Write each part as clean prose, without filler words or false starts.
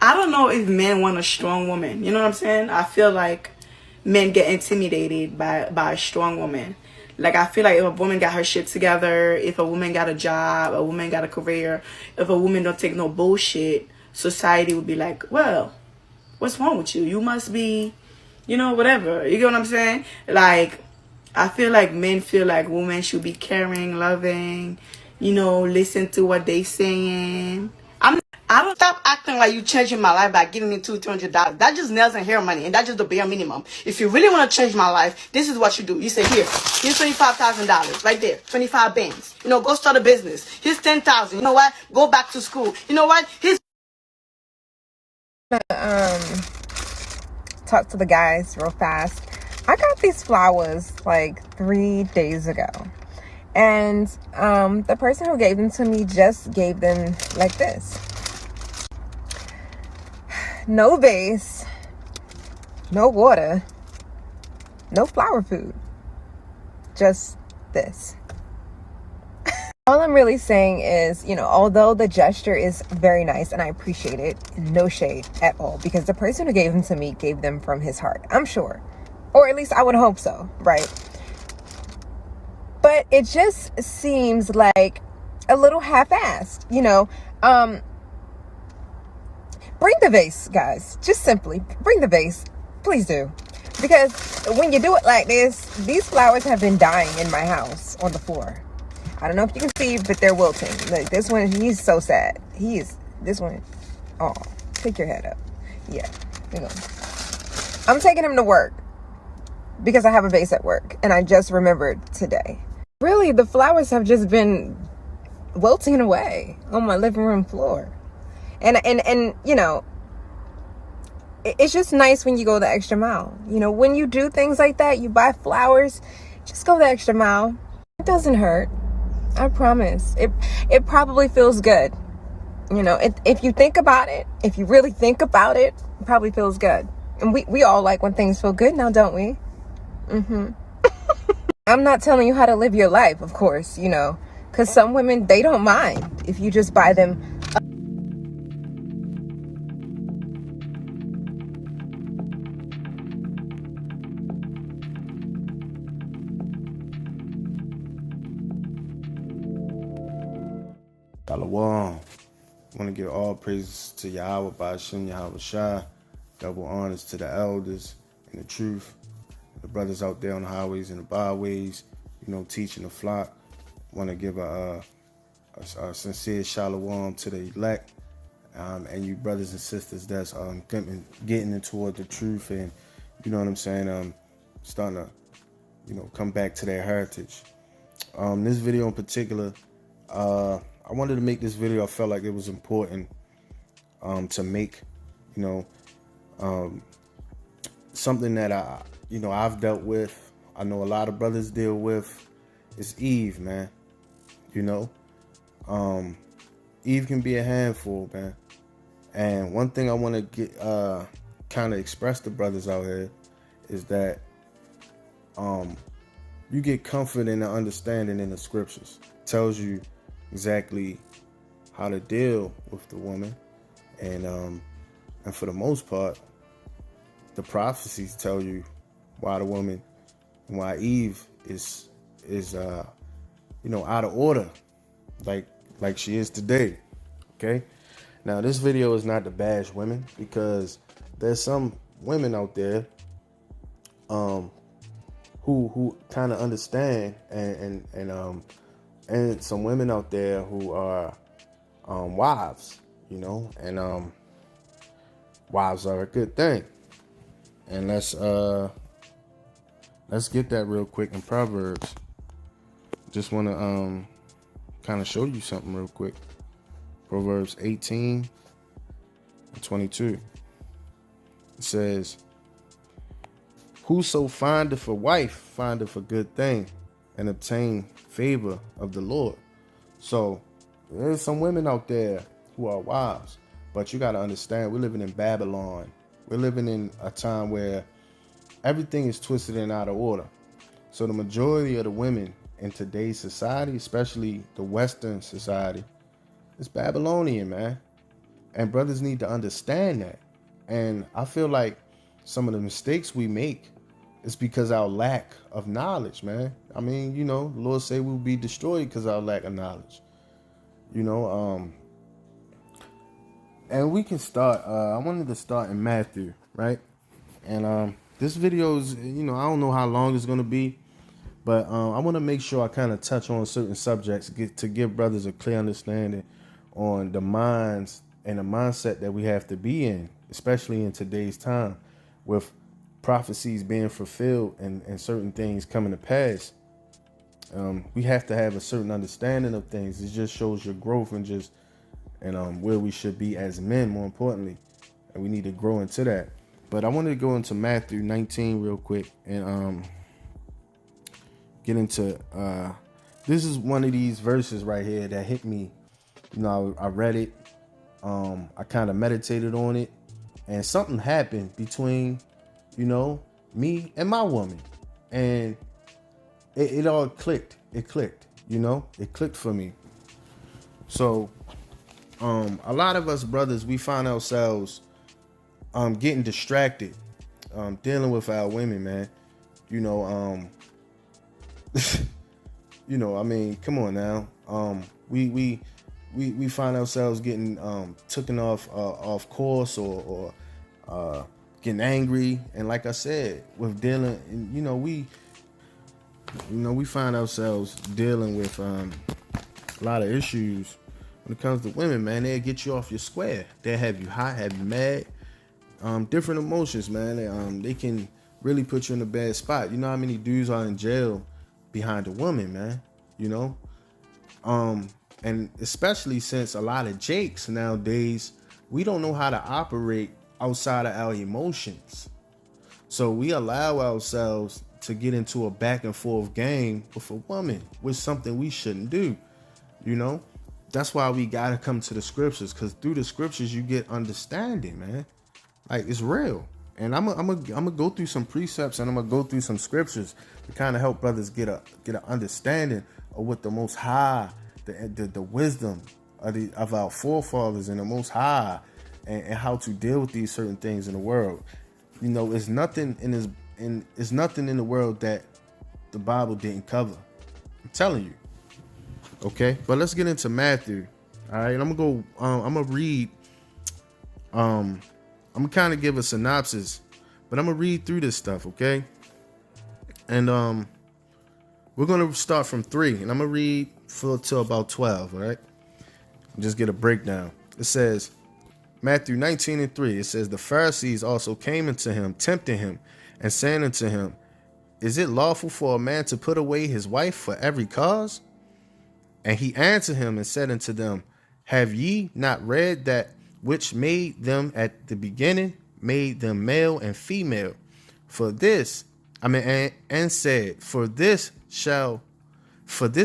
I don't know if men want a strong woman. You know what I'm saying? I feel like men get intimidated by a strong woman. Like, I feel like if a woman got her shit together, if a woman got a job, a woman got a career, if a woman don't take no bullshit, society would be like, well, what's wrong with you? You must be, whatever. You get what I'm saying? Like, I feel like men feel like women should be caring, loving, listen to what they saying. I don't stop acting like you changing my life by giving me $200. That just nails and hair money, and that's just the bare minimum. If you really want to change my life, this is what you do. You say, here's $25,000 right there, 25 bands. Go start a business. Here's 10,000. You know what? Go back to school. You know what? Here's talk to the guys real fast. I got these flowers like 3 days ago, and the person who gave them to me just gave them like this. No vase, no water, no flower food, just this. All I'm really saying is, although the gesture is very nice and I appreciate it, no shade at all, because the person who gave them to me gave them from his heart, I'm sure. Or at least I would hope so, right? But it just seems like a little half-assed, Bring the vase, guys. Just simply bring the vase. Please do. Because when you do it like this, these flowers have been dying in my house on the floor. I don't know if you can see, but they're wilting. Like this one, he's so sad. This one, oh, pick your head up. Yeah, you know. I'm taking him to work because I have a vase at work, and I just remembered today. Really, the flowers have just been wilting away on my living room floor. And it's just nice when you go the extra mile. When you do things like that, you buy flowers, just go the extra mile. It doesn't hurt. I promise. It probably feels good. If you think about it, if you really think about it, it probably feels good. And we all like when things feel good now, don't we? I'm not telling you how to live your life, of course, because some women, they don't mind if you just buy them Shalom. I want to give all praises to Yahweh, Ba'ashem, Yahweh Shai. Double honors to the elders and the truth. The brothers out there on the highways and the byways, teaching the flock. I want to give a sincere shalom to the elect and you brothers and sisters that's getting in toward the truth and, starting to, come back to their heritage. This video in particular, I wanted to make this video. I felt like it was important to make, something that I've dealt with. I know a lot of brothers deal with. It's Eve, man. Eve can be a handful, man. And one thing I want to get kind of express to brothers out here is that you get comfort in the understanding in the scriptures. It tells you exactly how to deal with the woman, and for the most part, the prophecies tell you why the woman, why Eve is out of order, like she is today. Okay, now this video is not to bash women, because there's some women out there who kind of understand, and some women out there who are wives, and wives are a good thing. And let's get that real quick in Proverbs. Just want to kind of show you something real quick. Proverbs 18:22. It says, "Whoso findeth a wife findeth a good thing, and obtain favor of the Lord." So there's some women out there who are wives, but you got to understand, we're living in Babylon. We're living in a time where everything is twisted and out of order. So the majority of the women in today's society, especially the Western society, is Babylonian, man. And brothers need to understand that. And I feel like some of the mistakes we make is because our lack of knowledge, man. I mean, you know, the Lord say we'll be destroyed because our lack of knowledge. You know, and we can start, I wanted to start in Matthew, right? And this video is, you know, I don't know how long it's going to be, but I want to make sure I kind of touch on certain subjects to give brothers a clear understanding on the minds and the mindset that we have to be in, especially in today's time with prophecies being fulfilled and certain things coming to pass. We have to have a certain understanding of things. It just shows your growth and where we should be as men, more importantly. And we need to grow into that. But I wanted to go into Matthew 19 real quick and get into this is one of these verses right here that hit me. You know, I read it. I kind of meditated on it, and something happened between, you know, me and my woman, and it all clicked. It clicked, you know, it clicked for me. So, a lot of us brothers, we find ourselves, getting distracted, dealing with our women, man. You know, you know, I mean, come on now. We find ourselves getting taken off course or getting angry, and like I said, with dealing, and, you know, we find ourselves dealing with a lot of issues when it comes to women, man. They'll get you off your square. They'll have you hot, have you mad, different emotions, man. They can really put you in a bad spot. You know how many dudes are in jail behind a woman, man? You know, and especially since a lot of jakes nowadays, we don't know how to operate outside of our emotions. So we allow ourselves to get into a back and forth game with a woman, which is something we shouldn't do. You know, that's why we got to come to the scriptures, because through the scriptures, you get understanding, man. Like, it's real. And I'm gonna go through some precepts, and I'm gonna go through some scriptures to kind of help brothers get an understanding of what the Most High, the wisdom of our forefathers and the Most High, and how to deal with these certain things in the world. You know, it's nothing it's nothing in the world that the Bible didn't cover. I'm telling you. Okay, but let's get into Matthew. All right, I'm gonna read. I'm gonna kind of give a synopsis, but I'm gonna read through this stuff, okay? And we're gonna start from 3, and I'm gonna read till about 12. All right, just get a breakdown. It says, Matthew 19:3. It says, the Pharisees also came unto him, tempting him, and saying unto him, is it lawful for a man to put away his wife for every cause? And he answered him and said unto them, have ye not read that which made them at the beginning, made them male and female? And said, for this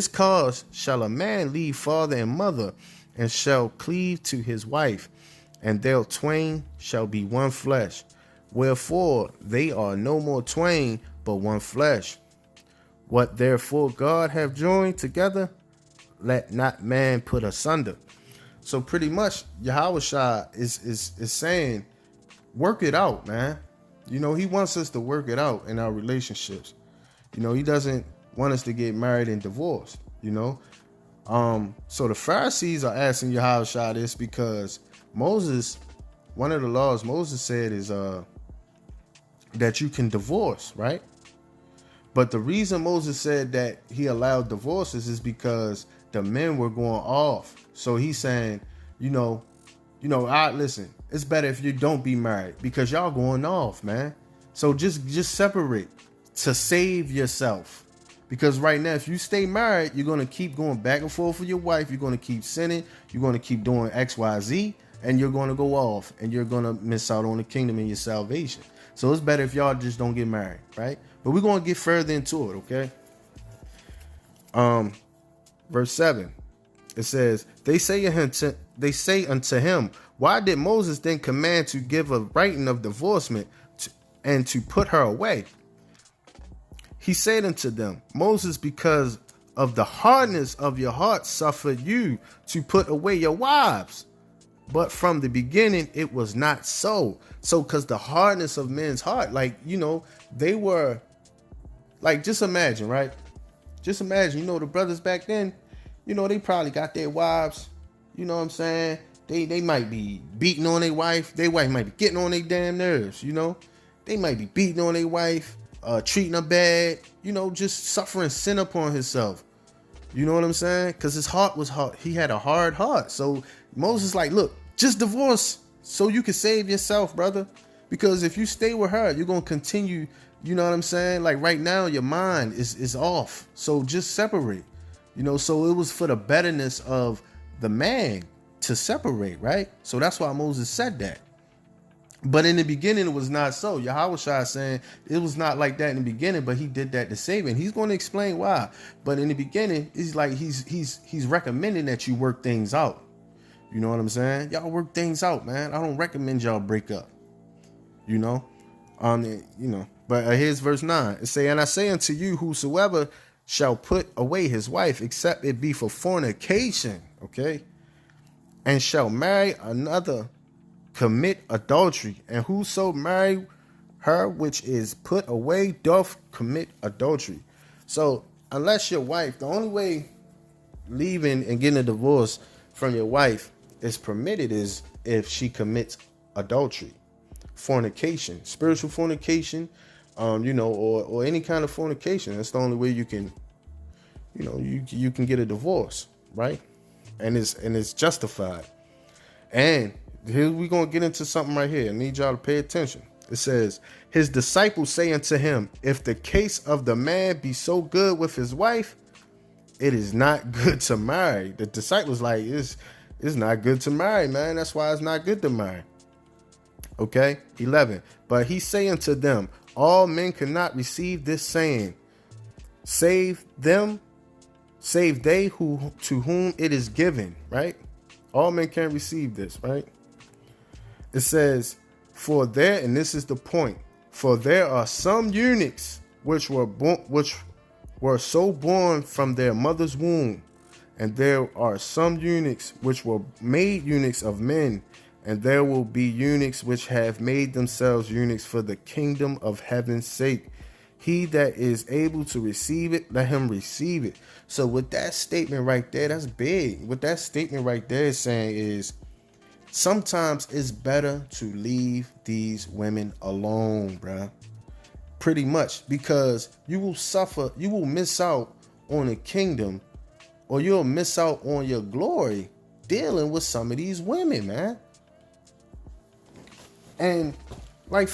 cause shall a man leave father and mother, and shall cleave to his wife, and they twain shall be one flesh. Wherefore they are no more twain, but one flesh. What therefore God hath joined together, let not man put asunder. So pretty much Yahushua is saying, work it out, man. You know, he wants us to work it out in our relationships. You know, he doesn't want us to get married and divorced, you know. So the Pharisees are asking Yahushua this because Moses, one of the laws Moses said is that you can divorce, right? But the reason Moses said that he allowed divorces is because the men were going off. So he's saying, listen, it's better if you don't be married because y'all going off, man. So just separate to save yourself. Because right now, if you stay married, you're going to keep going back and forth with your wife. You're going to keep sinning. You're going to keep doing X, Y, Z. And you're going to go off. And you're going to miss out on the kingdom and your salvation. So it's better if y'all just don't get married, right? But we're going to get further into it, okay? Verse 7. It says, they say unto him, why did Moses then command to give a writing of divorcement and to put her away? He said unto them, Moses, because of the hardness of your heart, suffered you to put away your wives. But from the beginning, it was not so. So, because the hardness of men's heart, like, they were, like, just imagine, right? Just imagine, the brothers back then, they probably got their wives, you know what I'm saying? They might be beating on their wife. Their wife might be getting on their damn nerves, They might be beating on their wife, treating her bad, just suffering sin upon himself. You know what I'm saying? Because his heart was hard. He had a hard heart. So Moses like, look, just divorce so you can save yourself, brother. Because if you stay with her, you're going to continue, you know what I'm saying? Like right now, your mind is off. So just separate, so it was for the betterness of the man to separate, right? So that's why Moses said that. But in the beginning, it was not so. Yahushua is saying it was not like that in the beginning, but he did that to save it. And he's going to explain why. But in the beginning, it's like he's recommending that you work things out. You know what I'm saying? Y'all work things out, man. I don't recommend y'all break up. But here's verse 9. It say, and I say unto you, whosoever shall put away his wife, except it be for fornication, okay, and shall marry another, commit adultery, and whoso marry her which is put away doth commit adultery. So unless your wife, the only way leaving and getting a divorce from your wife is permitted is if she commits adultery, fornication, spiritual fornication, or any kind of fornication. That's the only way you can, you can get a divorce, right? And it's justified. And here we're going to get into something right here. I need y'all to pay attention. It says, his disciples say unto him, if the case of the man be so good with his wife, it is not good to marry. The disciples like, it's not good to marry, man. That's why it's not good to marry. Okay, 11. But he say unto them, all men cannot receive this saying, save they who to whom it is given, right? All men can't receive this, right? It says, for there, and this is the point, for there are some eunuchs which were so born from their mother's womb, and there are some eunuchs which were made eunuchs of men, and there will be eunuchs which have made themselves eunuchs for the kingdom of heaven's sake. He that is able to receive it, let him receive it. So with that statement right there, that's big. What that statement right there is saying is, sometimes it's better to leave these women alone, bruh. Pretty much, because you will miss out on the kingdom, or you'll miss out on your glory dealing with some of these women, man. And like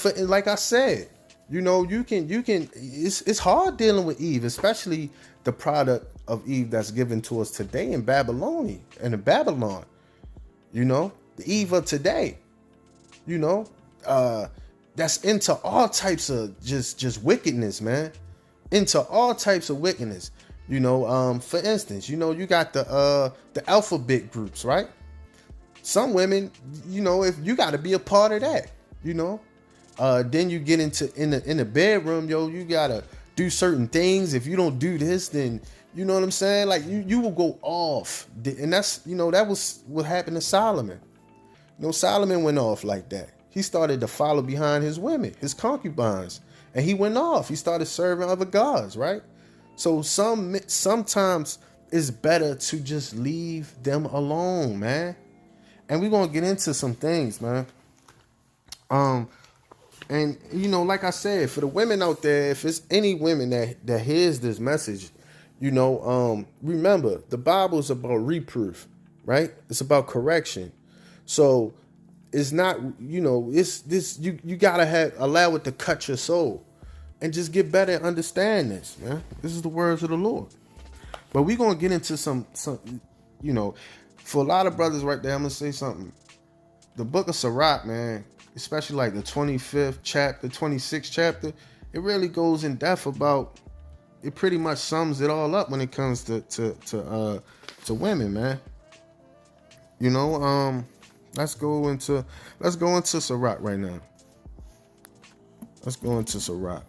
I said, you can it's hard dealing with Eve, especially the product of Eve that's given to us today in Babylon. The Eve of today, that's into all types of just wickedness, man. Into all types of wickedness. For instance, you got the alphabet groups, right? Some women, if you got to be a part of that, then you get into in the bedroom, you gotta do certain things. If you don't do this, then you know what I'm saying? Like you will go off. And that's, that was what happened to Solomon. Solomon went off like that. He started to follow behind his women, his concubines, and he went off. He started serving other gods, right? So sometimes it's better to just leave them alone, man. And we're gonna get into some things, man. And like I said, for the women out there, if it's any women that hears this message, remember the Bible is about reproof, right? It's about correction. So it's not, it's this, you gotta allow it to cut your soul and just get better and understand this, man. This is the words of the Lord. But we're gonna get into some, for a lot of brothers right there, I'm gonna say something. The book of Sirach, man, especially like the 25th chapter, 26th chapter, it really goes in depth about, it pretty much sums it all up when it comes to women, man. Let's go into Sirach right now. Let's go into Sirach.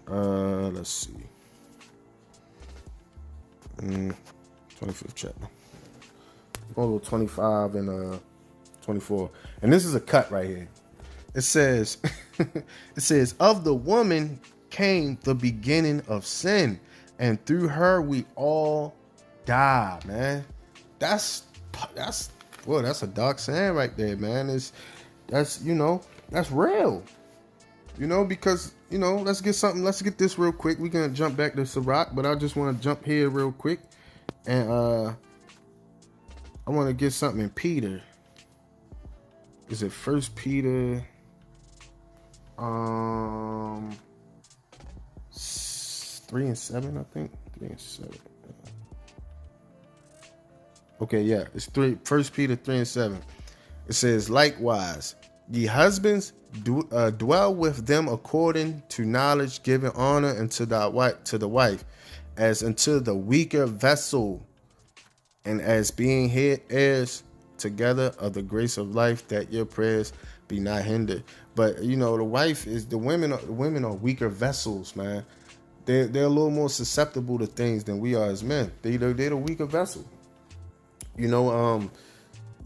Let's see. 25th chapter. We're going to go 25 and 24. And this is a cut right here. It says, it says, of the woman came the beginning of sin, and through her we all die, man. That's a dark saying right there, man. That's real. Because, let's get this real quick. We're going to jump back to Sirach, but I just want to jump here real quick. And I want to get something in Peter. Is it 1 Peter 3 and 7, I think? 3 and 7. Okay, yeah. It's 1 Peter 3 and 7. It says, likewise, ye husbands, dwell with them according to knowledge, giving honor unto the wife, as unto the weaker vessel, and as being heirs together of the grace of life, that your prayers be not hindered. But the wife is the women are weaker vessels, man. They're a little more susceptible to things than we are as men. They're the weaker vessel. They're a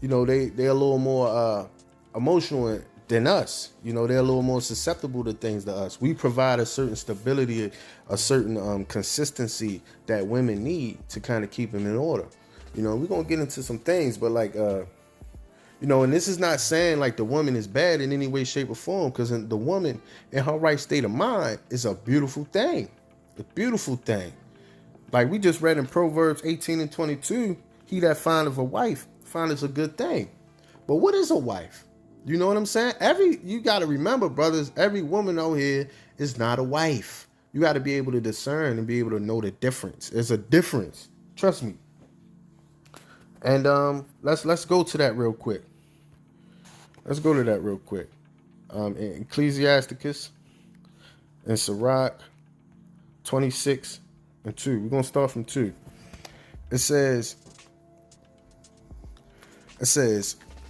little more emotional than us. They're a little more susceptible to things than us. We provide a certain stability, a certain consistency that women need to kind of keep them in order. We're gonna get into some things, but and this is not saying like the woman is bad in any way, shape, or form, because the woman in her right state of mind is a beautiful thing. A beautiful thing. Like we just read in Proverbs 18 and 22, he that findeth a wife findeth a good thing. But what is a wife? You know what I'm saying? You got to remember, brothers, every woman out here is not a wife. You got to be able to discern and be able to know the difference. There's a difference. Trust me. And let's go to that real quick. In Ecclesiasticus and Sirach 26 and 2. We're gonna start from 2. It says,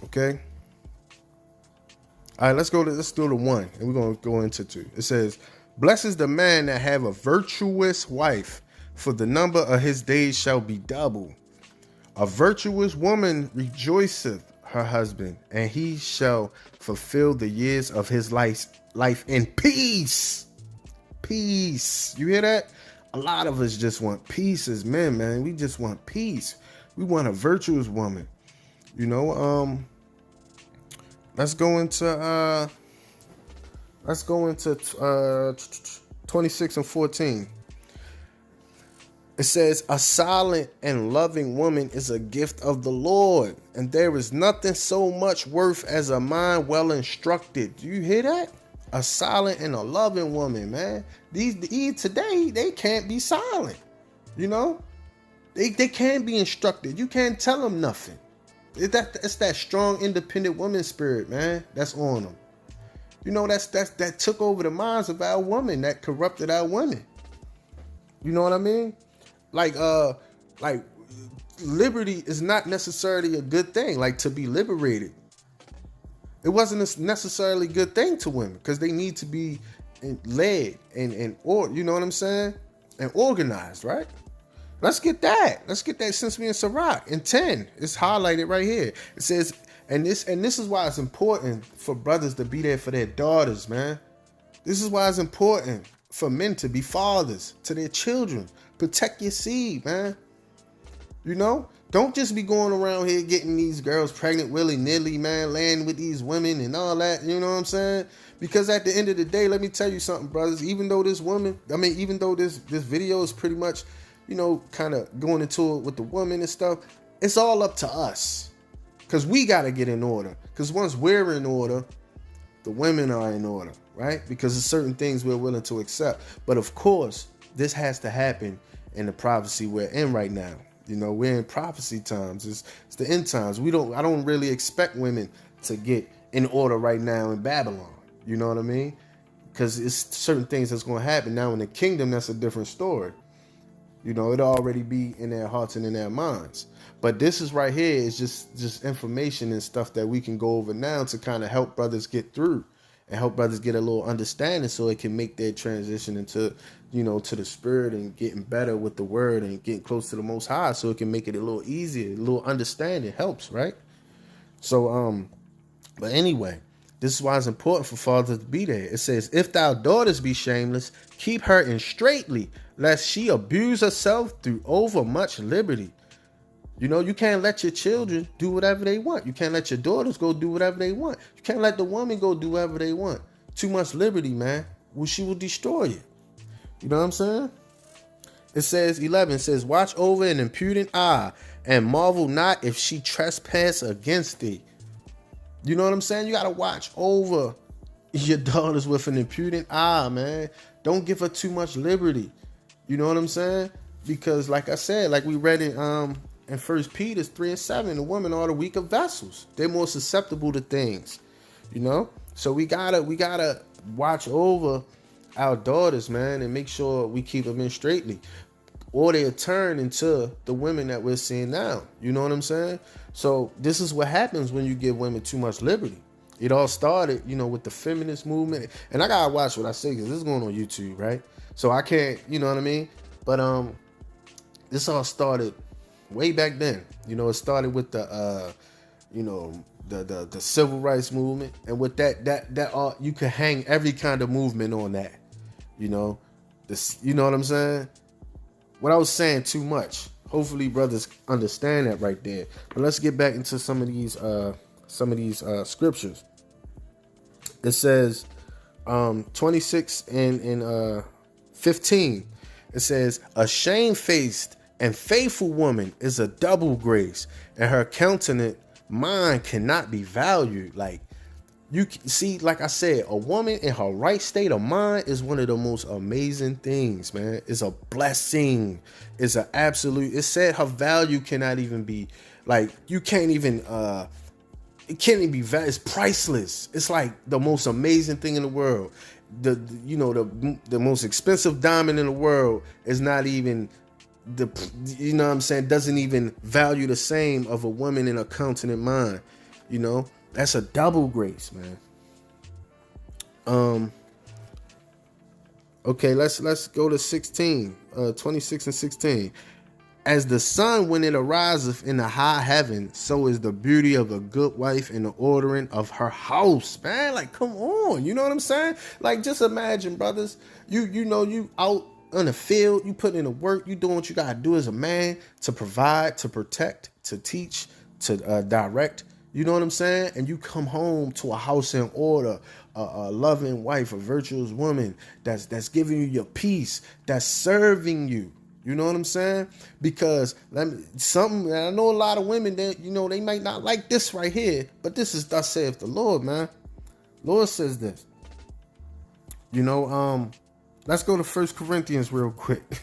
okay. All right, let's do the 1, and we're gonna go into 2. It says, blessed is the man that have a virtuous wife, for the number of his days shall be double. A virtuous woman rejoiceth her husband, and he shall fulfill the years of his life in peace. Peace. You hear that? A lot of us just want peace as men, man. We just want peace. We want a virtuous woman. Let's go into 26 and 14. It says, a silent and loving woman is a gift of the Lord, and there is nothing so much worth as a mind well instructed. Do you hear that? A silent and a loving woman, man. These today, they can't be silent. They can't be instructed. You can't tell them nothing. It's that strong, independent woman spirit, man. That's on them. That took over the minds of our women, that corrupted our women. You know what I mean? Like liberty is not necessarily a good thing. Like to be liberated, it wasn't necessarily a good thing to women, because they need to be led and you know what I'm saying, and organized, right? Let's get that since we in Sirach in 10. It's highlighted right here. It says, and this is why it's important for brothers to be there for their daughters, man. This is why it's important for men to be fathers to their children. Protect your seed, man. Don't just be going around here getting these girls pregnant willy-nilly, man, laying with these women and all that, you know what I'm saying? Because at the end of the day, let me tell you something, brothers, even though this video is pretty much, kind of going into it with the woman and stuff, it's all up to us. Because we got to get in order. Because once we're in order, the women are in order, right? Because there's certain things we're willing to accept. But of course, this has to happen in the prophecy we're in right now. We're in prophecy times. It's the end times. I don't really expect women to get in order right now in Babylon. You know what I mean? Because it's certain things that's going to happen. Now in the kingdom, that's a different story. It'll already be in their hearts and in their minds. But this is right here is just information and stuff that we can go over now to kind of help brothers get through and help brothers get a little understanding so it can make their transition into, to the spirit and getting better with the word and getting close to the Most High, so it can make it a little easier, a little understanding helps, right? So, but anyway, this is why it's important for fathers to be there. It says, if thy daughters be shameless, keep her in straitly, lest she abuse herself through overmuch liberty. You can't let your children do whatever they want. You can't let your daughters go do whatever they want. You can't let the woman go do whatever they want. Too much liberty, man. Well, she will destroy you. You know what I'm saying? It says, 11 says, watch over an impudent eye, and marvel not if she trespass against thee. You know what I'm saying? You got to watch over your daughters with an impudent eye, man. Don't give her too much liberty. You know what I'm saying? Because like I said, like we read in 1 Peter 3:7, the women are the weaker vessels. They're more susceptible to things, So we gotta watch over our daughters, man, and make sure we keep them in straitly, or they'll turn into the women that we're seeing now. You know what I'm saying? So this is what happens when you give women too much liberty. It all started, with the feminist movement, and I gotta watch what I say because this is going on YouTube, right? So I can't, you know what I mean? But this all started way back then. It started with the the civil rights movement, and with that all, you can hang every kind of movement on that. You know what I'm saying? What I was saying too much. Hopefully brothers understand that right there. But let's get back into some of these scriptures. It says 26 and 15. It says, a shamefaced and faithful woman is a double grace, and her countenance mind cannot be valued. Like, you see, like I said, a woman in her right state of mind is one of the most amazing things, man. It's a blessing. It's an absolute. It said her value cannot even be, like, you can't even, it can't even be valued. It's priceless. It's like the most amazing thing in the world. The most expensive diamond in the world is not even doesn't even value the same of a woman in a countenance mind. That's a double grace, man. Okay, let's go to 16, 26 and 16. As the sun when it ariseth in the high heaven, so is the beauty of a good wife in the ordering of her house, man. Like, come on, you know what I'm saying? Like, just imagine, brothers, you out on the field, you put in the work, you doing what you gotta do as a man to provide, to protect, to teach, to direct. You know what I'm saying? And you come home to a house in order, a loving wife, a virtuous woman that's giving you your peace, that's serving you. You know what I'm saying? Because I know a lot of women that, they might not like this right here, but this is thus saith the Lord, man. Lord says this. Let's go to 1 Corinthians real quick.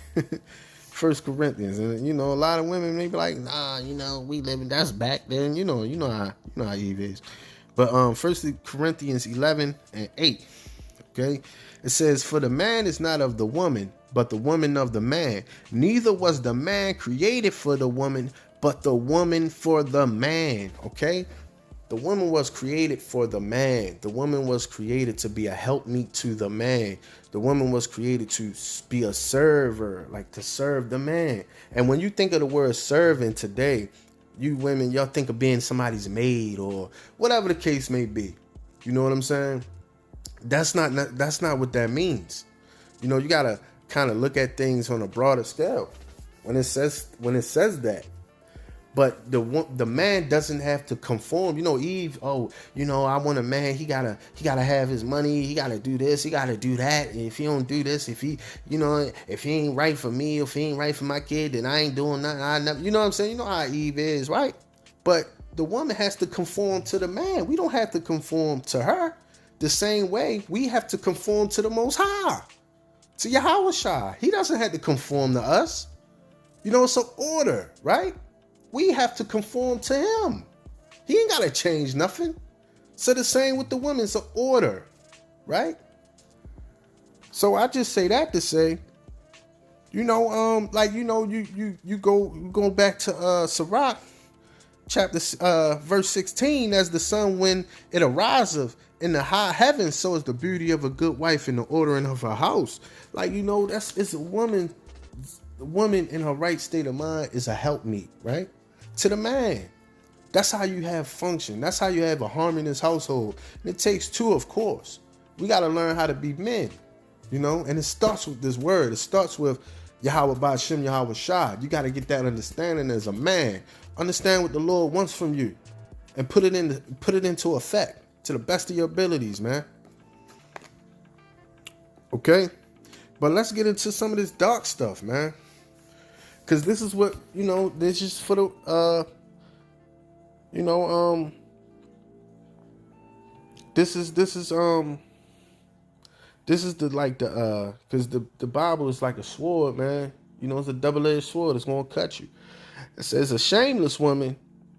1 Corinthians, and a lot of women may be like, nah, we living, that's back then. You know how Eve is. But 1 Corinthians 11 and 8. Okay, it says, for the man is not of the woman, but the woman of the man. Neither was the man created for the woman, but the woman for the man. Okay, the woman was created for the man. The woman was created to be a helpmeet to the man. The woman was created to be a server, like to serve the man. And when you think of the word servant today, you women, y'all think of being somebody's maid or whatever the case may be. You know what I'm saying? That's not what that means. You gotta kind of look at things on a broader scale when it says that. But the man doesn't have to conform. Eve, I want a man, he gotta have his money, he gotta do this, he gotta do that. And if he don't do this, if he ain't right for me, if he ain't right for my kid, then I ain't doing nothing. I never, you know what I'm saying? You know how Eve is, right? But the woman has to conform to the man. We don't have to conform to her. The same way we have to conform to the Most High, to Yahweh Shai. He doesn't have to conform to us. It's an order, right? We have to conform to him. He ain't got to change nothing. So the same with the women. It's an order, right? So I just say that to say, you go back to Sirach, verse 16, as the sun when it ariseth in the high heavens, so is the beauty of a good wife in the ordering of her house. Like, it's a woman. The woman in her right state of mind is a helpmeet, right? To the man. That's how you have function. That's how you have a harmonious household. And it takes two, of course. We got to learn how to be men, and it starts with this word. It starts with Yahweh Ba'Shem, Yahweh Shah. You got to get that understanding as a man. Understand what the Lord wants from you and put it into effect to the best of your abilities, man. Okay? But let's get into some of this dark stuff, man. Because this is what, this is for the, this is because the Bible is like a sword, man. It's a double-edged sword. It's going to cut you. It says a shameless woman,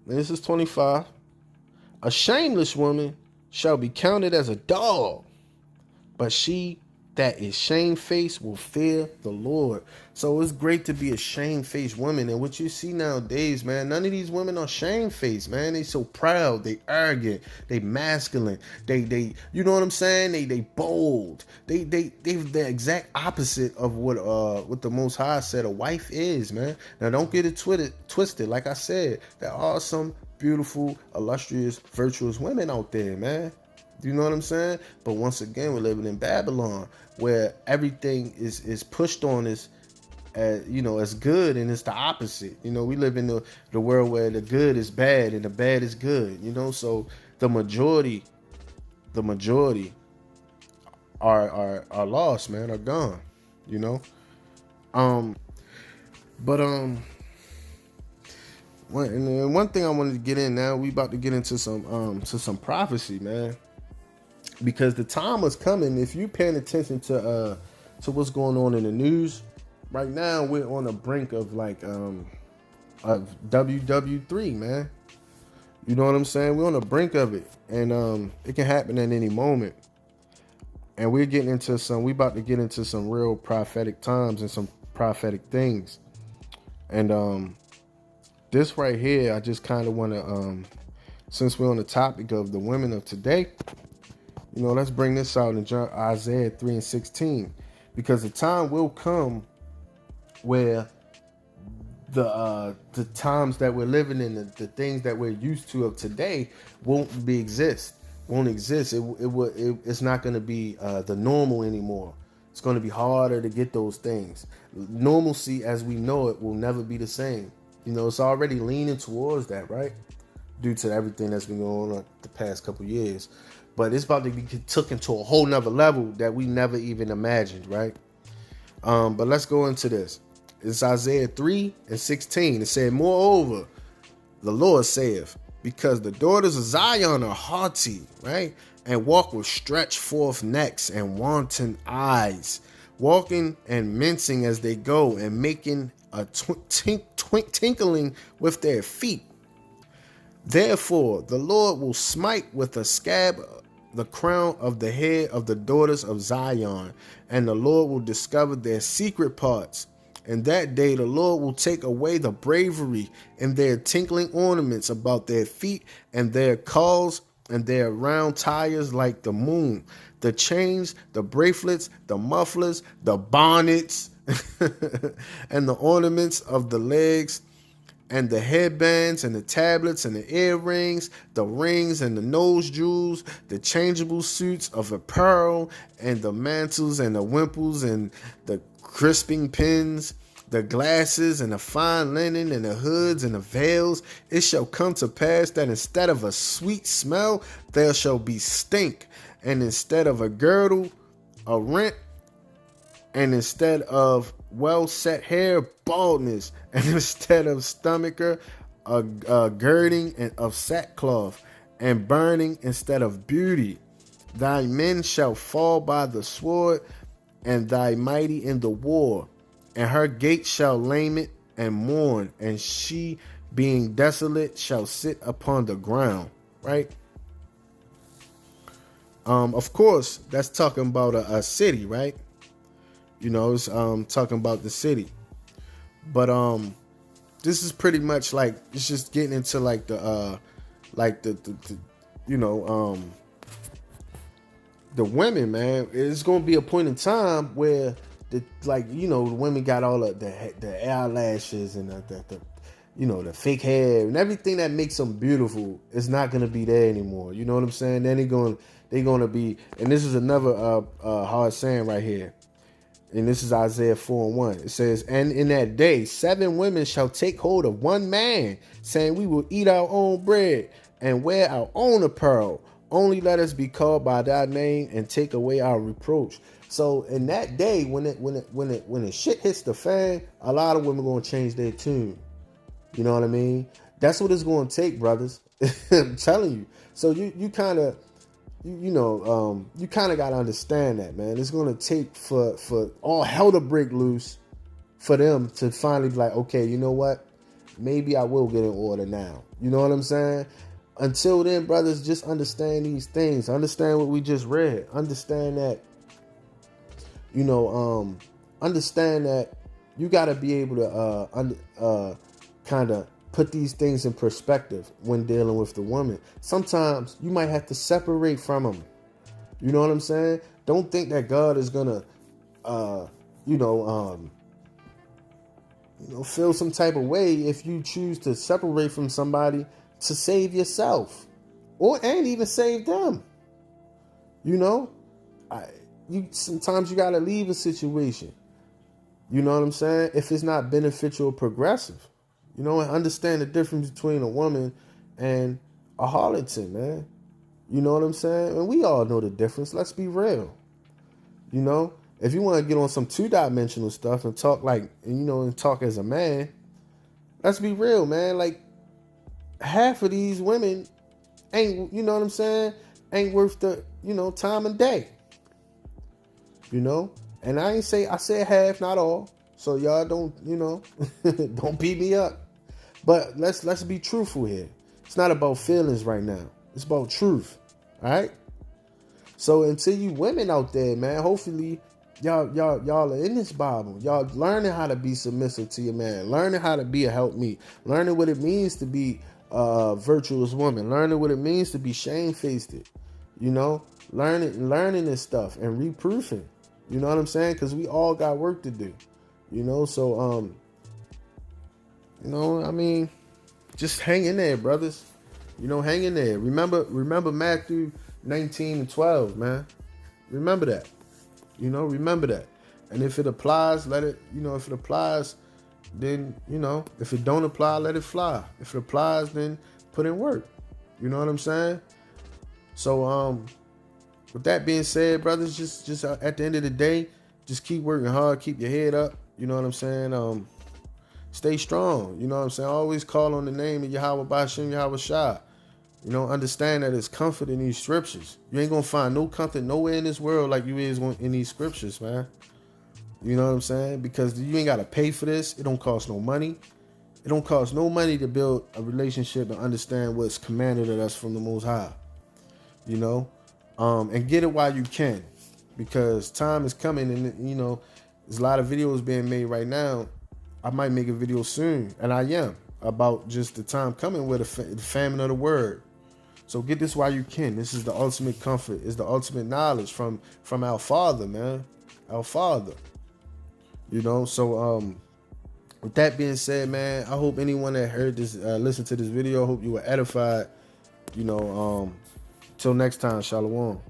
and this is 25, a shameless woman shall be counted as a dog, but she that is shamefaced will fear the Lord. So it's great to be a shamefaced woman. And what you see nowadays, man, none of these women are shamefaced, man. They so proud, they arrogant, they masculine, they you know what I'm saying? They bold. They the exact opposite of what the Most High said a wife is, man. Now don't get it twisted. Like I said, there are some beautiful, illustrious, virtuous women out there, man. You know what I'm saying? But once again, we're living in Babylon, where everything is pushed on us as good, and it's the opposite. We live in the world where the good is bad and the bad is good. So the majority are lost, man, are gone. One thing I wanted to get in now, we about to get into some prophecy, man. Because the time is coming. If you're paying attention to what's going on in the news right now, we're on the brink of of WW3, man. You know what I'm saying? We're on the brink of it, and it can happen at any moment. And we about to get into some real prophetic times and some prophetic things. And this right here, I just kind of want to, since we're on the topic of the women of today, let's bring this out in Isaiah 3:16, because the time will come where the times that we're living in, the things that we're used to of today won't exist. It's not going to be the normal anymore. It's going to be harder to get those things. Normalcy, as we know it, will never be the same. It's already leaning towards that, right? Due to everything that's been going on the past couple years. But it's about to be taken to a whole nother level that we never even imagined, right? But let's go into this. It's Isaiah 3:16. It said, moreover, the Lord saith, because the daughters of Zion are haughty, right? And walk with stretched forth necks and wanton eyes, walking and mincing as they go, and making a tinkling with their feet. Therefore, the Lord will smite with a scab the crown of the head of the daughters of Zion, and the Lord will discover their secret parts. And that day the Lord will take away the bravery and their tinkling ornaments about their feet, and their cauls and their round tires like the moon, the chains, the bracelets, the mufflers, the bonnets, and the ornaments of the legs, and the headbands and the tablets and the earrings, the rings and the nose jewels, the changeable suits of apparel, and the mantles and the wimples and the crisping pins, the glasses and the fine linen and the hoods and the veils. It shall come to pass that instead of a sweet smell, there shall be stink, and instead of a girdle, a rent, and instead of well-set hair, baldness, and instead of stomacher, a girding of sackcloth, and burning instead of beauty. Thy men shall fall by the sword, and thy mighty in the war, and her gates shall lament and mourn, and she, being desolate, shall sit upon the ground. Right? Of course, that's talking about a city, right? It's talking about the city. But is pretty much like, it's just getting into like the you know, the women, man. It's gonna be a point in time where the, like, you know, the women got all of the eyelashes and the you know, the fake hair and everything that makes them beautiful is not gonna be there anymore. You know what I'm saying? Then they're gonna be, and this is another hard saying right here. And this is Isaiah 4:1. It says, and in that day, 7 women shall take hold of one man, saying, we will eat our own bread and wear our own apparel. Only let us be called by thy name and take away our reproach. So in that day, when the shit hits the fan, a lot of women gonna change their tune. You know what I mean? That's what it's gonna take, brothers. I'm telling you. So you kind of, you kind of got to understand that, man. It's going to take for all hell to break loose for them to finally be like, okay, you know what? Maybe I will get in order now. You know what I'm saying? Until then, brothers, just understand these things. Understand what we just read. Understand that, understand that you got to be able to kind of put these things in perspective when dealing with the woman. Sometimes you might have to separate from them. You know what I'm saying? Don't think that God is gonna, feel some type of way if you choose to separate from somebody to save yourself, and even save them. You know, sometimes you gotta leave a situation. You know what I'm saying? If it's not beneficial or progressive. You know, and understand the difference between a woman and a harlot, man. You know what I'm saying? And we all know the difference. Let's be real. You know, if you want to get on some 2-dimensional stuff and talk and talk as a man, let's be real, man. Like, half of these women ain't, you know what I'm saying, ain't worth the, time and day. You know? And I said half, not all. So y'all don't, don't beat me up. But let's be truthful here. It's not about feelings right now. It's about truth. All right? So until you women out there, man, hopefully y'all are in this Bible. Y'all learning how to be submissive to your man. Learning how to be a helpmeet. Learning what it means to be a virtuous woman. Learning what it means to be shamefaced. Learning this stuff and reproofing. You know what I'm saying? Because we all got work to do. So just hang in there, brothers. Hang in there. Remember Matthew 19:12, man. Remember that. Remember that. And if it applies, let it, if it applies, then, if it don't apply, let it fly. If it applies, then put in work. You know what I'm saying? So, with that being said, brothers, just at the end of the day, just keep working hard, keep your head up. You know what I'm saying? Stay strong. You know what I'm saying? Always call on the name of Yahweh Bashim, Yahweh Shah. Understand that it's comfort in these scriptures. You ain't gonna find no comfort nowhere in this world like you is in these scriptures, man. You know what I'm saying? Because you ain't gotta pay for this. It don't cost no money. It don't cost no money to build a relationship and understand what's commanded of us from the Most High. And get it while you can, because time is coming, and there's a lot of videos being made right now. I might make a video soon, and I am, about just the time coming with the famine of the word. So get this while you can. This is the ultimate comfort. It's the ultimate knowledge from our Father, man. Our Father. So with that being said, man, I hope anyone that heard this, listened to this video, I hope you were edified. Till next time, Shalom.